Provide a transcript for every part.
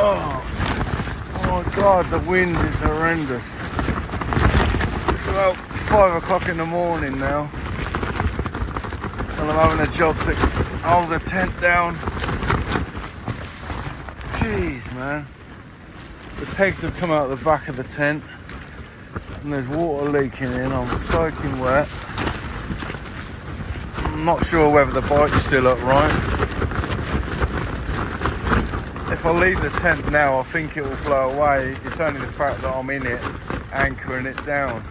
Oh my god, the wind is horrendous. It's about 5 o'clock in the morning now, and I'm having a job to hold the tent down. Jeez, man. The pegs have come out the back of the tent, and there's water leaking in. I'm soaking wet. I'm not sure whether the bike's still upright. If I leave the tent now, I think it will blow away. It's only the fact that I'm in it, anchoring it down.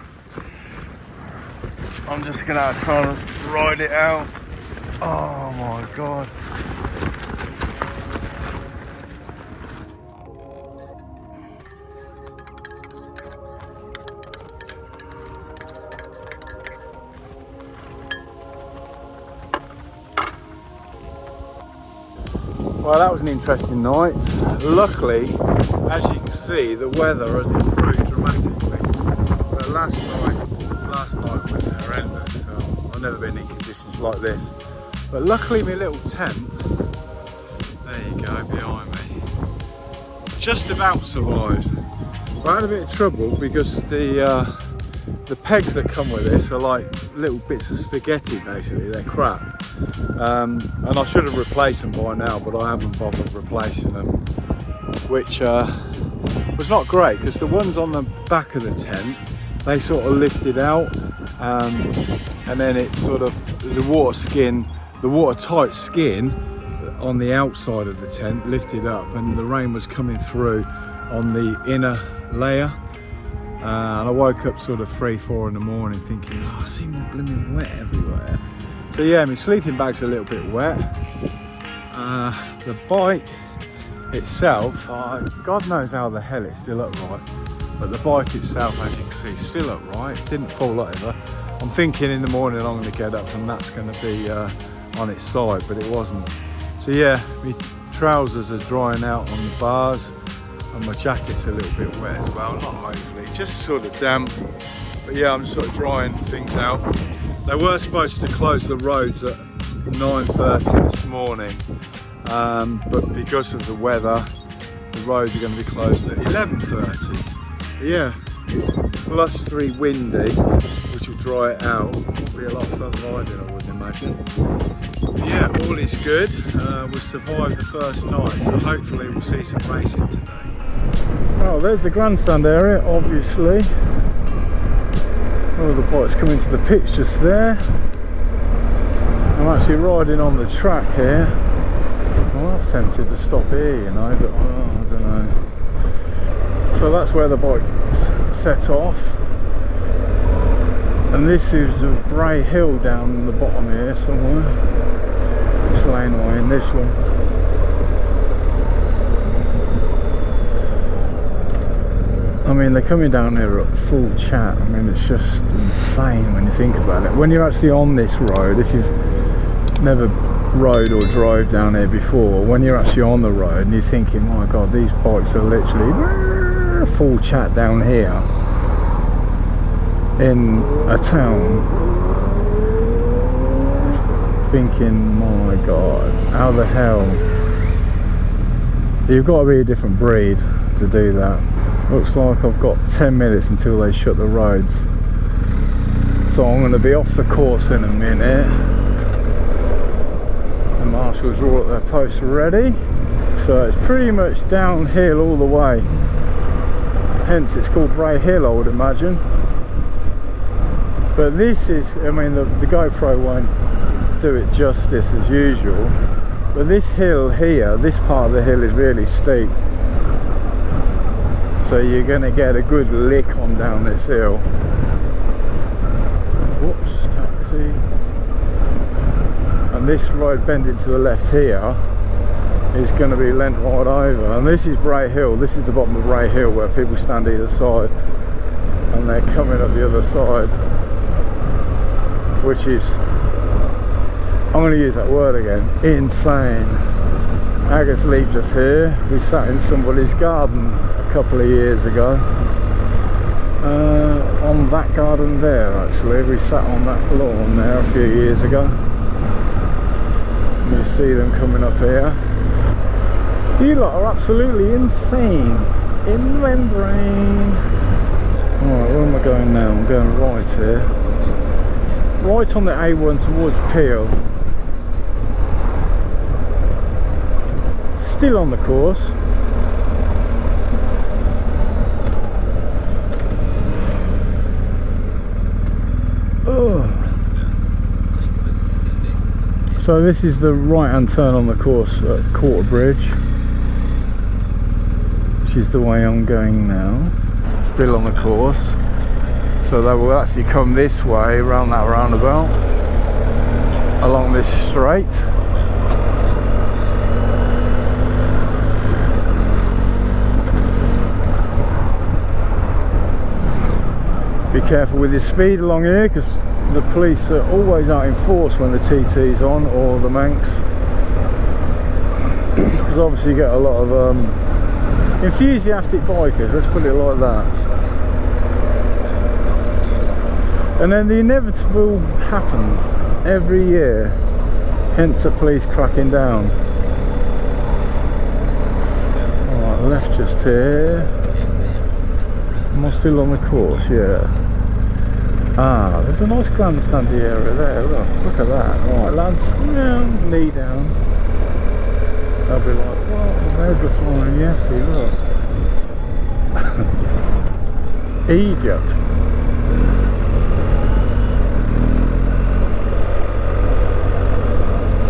I'm just gonna have to try and ride it out. Oh my god. Well, that was an interesting night. Luckily, as you can see, the weather has improved dramatically. But last night was horrendous. So I've never been in conditions like this. But luckily, my little tent, there you go, behind me, just about survived. But I had a bit of trouble because the pegs that come with this are like little bits of spaghetti, basically. They're crap. And I should have replaced them by now, but I haven't bothered replacing them, which was not great, because the ones on the back of the tent, they sort of lifted out, and then it sort of, the watertight skin on the outside of the tent lifted up, and the rain was coming through on the inner layer. And I woke up sort of 3-4 in the morning thinking, oh, I seem blooming wet everywhere. So yeah, my sleeping bag's a little bit wet. The bike itself, God knows how the hell it's still upright. But the bike itself, as you can see, is still upright. It didn't fall over. I'm thinking in the morning I'm going to get up and that's going to be on its side, but it wasn't. So yeah, my trousers are drying out on the bars, and my jacket's a little bit wet as well. Not overly, just sort of damp. But yeah, I'm just sort of drying things out. They were supposed to close the roads at 9:30 this morning, but because of the weather, the roads are going to be closed at 11:30. But yeah, it's blustery windy, which will dry it out. It'll be a lot of fun riding, I would imagine. But yeah, all is good. We survived the first night, so hopefully we'll see some racing today. Oh, there's the grandstand area, obviously. Oh, the bike's coming to the pitch just there. I'm actually riding on the track here. I'm half tempted to stop here, you know, but I don't know. So that's where the bike's set off. And this is the Bray Hill down the bottom here somewhere. Just laneway in this one. I mean, they're coming down here at full chat. I mean, it's just insane when you think about it. When you're actually on this road, if you've never rode or drove down here before, when you're actually on the road and you're thinking, my God, these bikes are literally full chat down here in a town. Thinking, my God, how the hell? You've got to be a different breed to do that. Looks like I've got 10 minutes until they shut the roads, so I'm going to be off the course in a minute. The marshals are all at their posts ready, so it's pretty much downhill all the way, hence it's called Bray Hill, I would imagine. But this is, I mean, the GoPro won't do it justice as usual, but this hill here, this part of the hill is really steep. So you're going to get a good lick on down this hill. Whoops, taxi. And this road bending to the left here is going to be lent right over. And this is Bray Hill. This is the bottom of Bray Hill where people stand either side. And they're coming up the other side. Which is, I'm going to use that word again, insane. Agus leaves us here. We sat in somebody's garden a couple of years ago. On that garden there, actually. We sat on that lawn there a few years ago. And you see them coming up here. You lot are absolutely insane. In membrane. Alright, where am I going now? I'm going right here. Right on the A1 towards Peel. Still on the course. So this is the right hand turn on the course at Quarter Bridge, which is the way I'm going now. Still on the course. So they will actually come this way around that roundabout, along this straight. Be careful with your speed along here, because the police are always out in force when the TT's on, or the Manx, because obviously you get a lot of enthusiastic bikers, let's put it like that. And then the inevitable happens every year, hence the police cracking down. Alright, left just here. Am I still on the course? Yeah. Ah, there's a nice grandstandy area there, look at that. Alright lads, knee down. They'll be like, well, there's the flying Yeti, look. Idiot.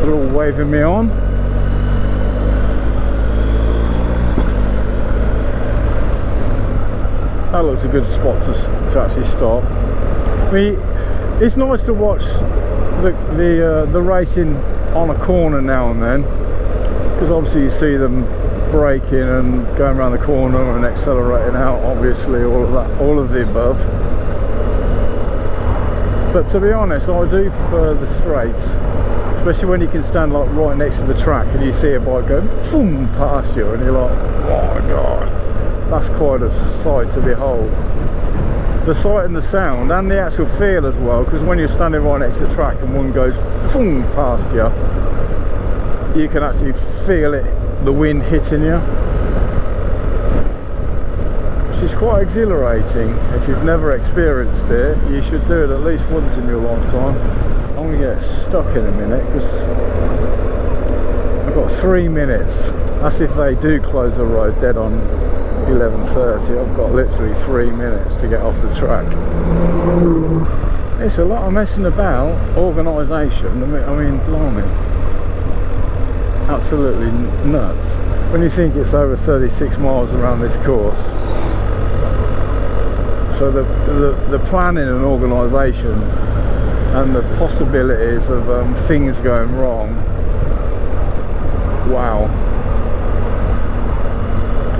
They're all waving me on. That looks a good spot to actually stop. I mean, it's nice to watch the racing on a corner now and then, because obviously you see them braking and going around the corner and accelerating out, obviously all of that, all of the above. But to be honest, I do prefer the straights, especially when you can stand like right next to the track and you see a bike go boom past you and you're like, oh my god, that's quite a sight to behold. The sight and the sound and the actual feel as well, because when you're standing right next to the track and one goes boom past you, you can actually feel it, the wind hitting you, which is quite exhilarating. If you've never experienced it, you should do it at least once in your lifetime. I'm going to get stuck in a minute because I've got 3 minutes. That's if they do close the road dead on 11:30. I've got literally 3 minutes to get off the track. It's a lot of messing about, organisation. I mean, blimey, absolutely nuts. When you think it's over 36 miles around this course, so the planning and organisation and the possibilities of things going wrong. Wow.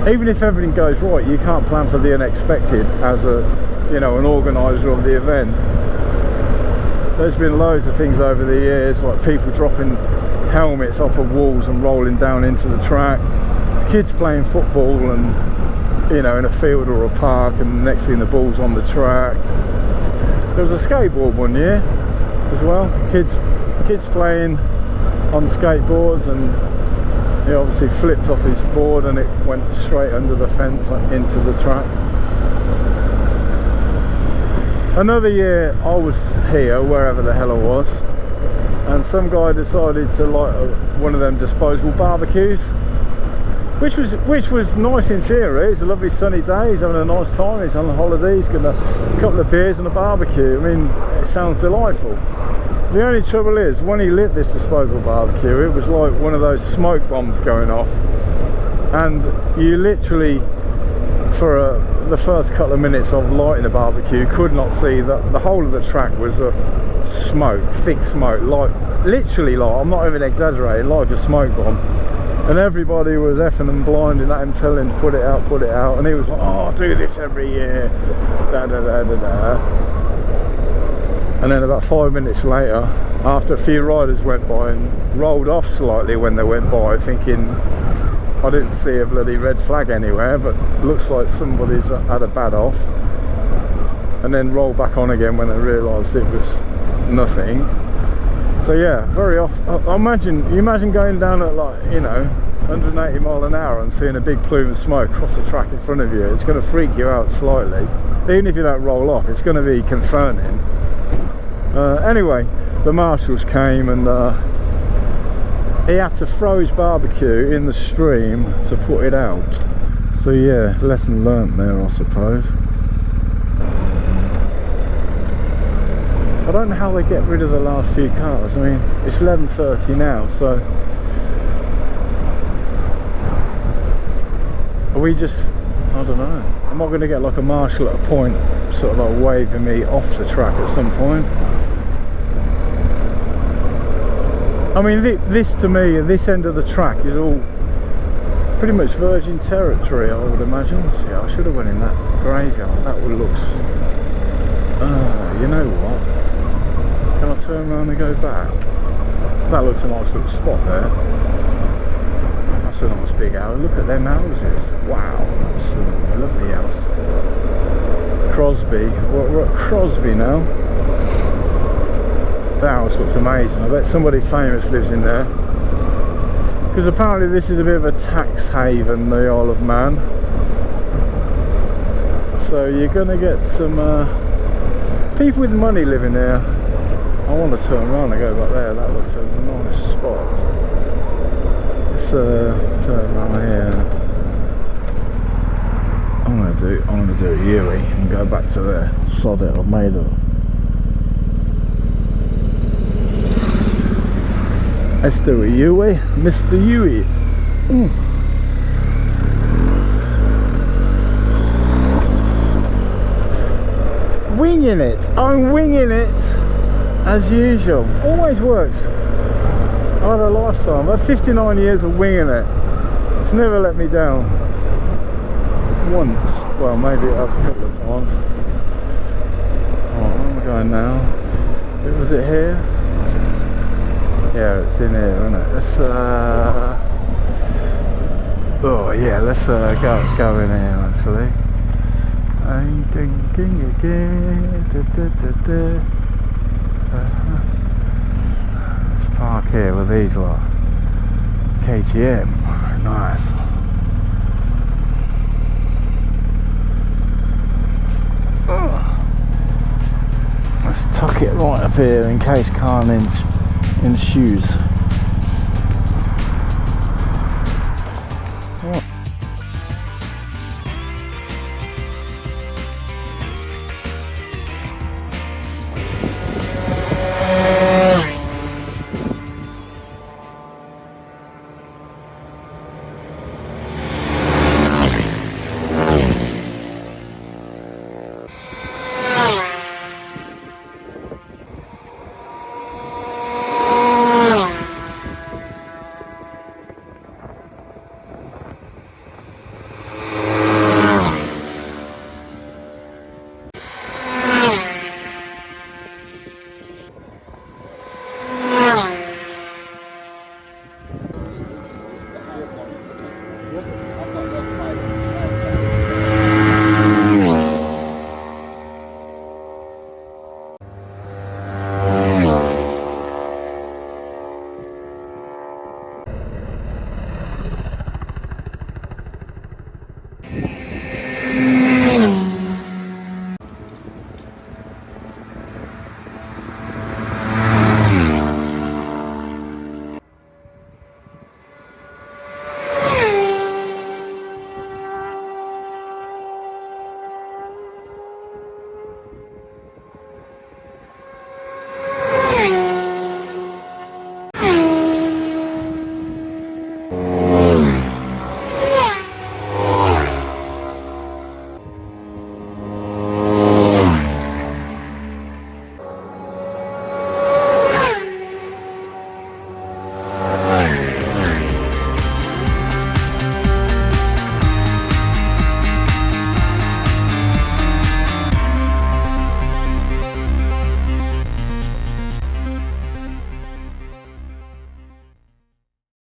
Even if everything goes right, you can't plan for the unexpected as a, you know, an organiser of the event. There's been loads of things over the years, like people dropping helmets off of walls and rolling down into the track, kids playing football and, you know, in a field or a park, and next thing the ball's on the track. There was a skateboard one year as well, kids playing on skateboards, and he obviously flipped off his board and it went straight under the fence into the track. Another year I was here, wherever the hell I was, and some guy decided to light one of them disposable barbecues, which was nice in theory. It's a lovely sunny day, he's having a nice time, he's on holiday, he's got a couple of beers and a barbecue. I mean, it sounds delightful. The only trouble is, when he lit this disposable barbecue, it was like one of those smoke bombs going off, and you literally, for the first couple of minutes of lighting a barbecue, could not see that the whole of the track was a smoke, thick smoke, like literally, like, I'm not even exaggerating, like a smoke bomb. And everybody was effing and blinding at him, telling him to put it out, and he was like, oh, I do this every year, da da da da da. And then about 5 minutes later, after a few riders went by and rolled off slightly when they went by, thinking, I didn't see a bloody red flag anywhere, but looks like somebody's had a bad off, and then rolled back on again when they realised it was nothing. So yeah, very off. I imagine going down at, like, you know, 180 mile an hour and seeing a big plume of smoke across the track in front of you. It's going to freak you out slightly. Even if you don't roll off, it's going to be concerning. Anyway, the marshals came and he had to throw his barbecue in the stream to put it out. So yeah, lesson learnt there, I suppose. I don't know how they get rid of the last few cars. I mean, it's 11:30 now, so are we just, I don't know. Am I going to get like a marshal at a point, sort of like waving me off the track at some point? I mean, this to me, this end of the track is all pretty much virgin territory, I would imagine. See, I should have went in that graveyard. That would looks. You know what? Can I turn around and go back? That looks a nice little spot there. That's a nice big house. Look at them houses. Wow, that's a lovely house. Crosby. We're at Crosby now. That house looks amazing. I bet somebody famous lives in there. Because apparently this is a bit of a tax haven, the Isle of Man. So you're going to get some people with money living there. I want to turn around and go back there. That looks a nice spot. Let's turn around here. I'm gonna do a Yui and go back to there. Sod it, I've made it. Let's do a Yui, Mr. Yui. Winging it. I'm winging it. As usual, always works. I've had a lifetime. I've had 59 years of winging it. It's never let me down. Once, well, maybe it has a couple of times. Alright, where am I going now? Was it here? Yeah, it's in here, isn't it? Let's oh yeah, let's go in here actually. Let's park here with these lot. KTM, nice. Let's tuck it right up here in case carnage ensues.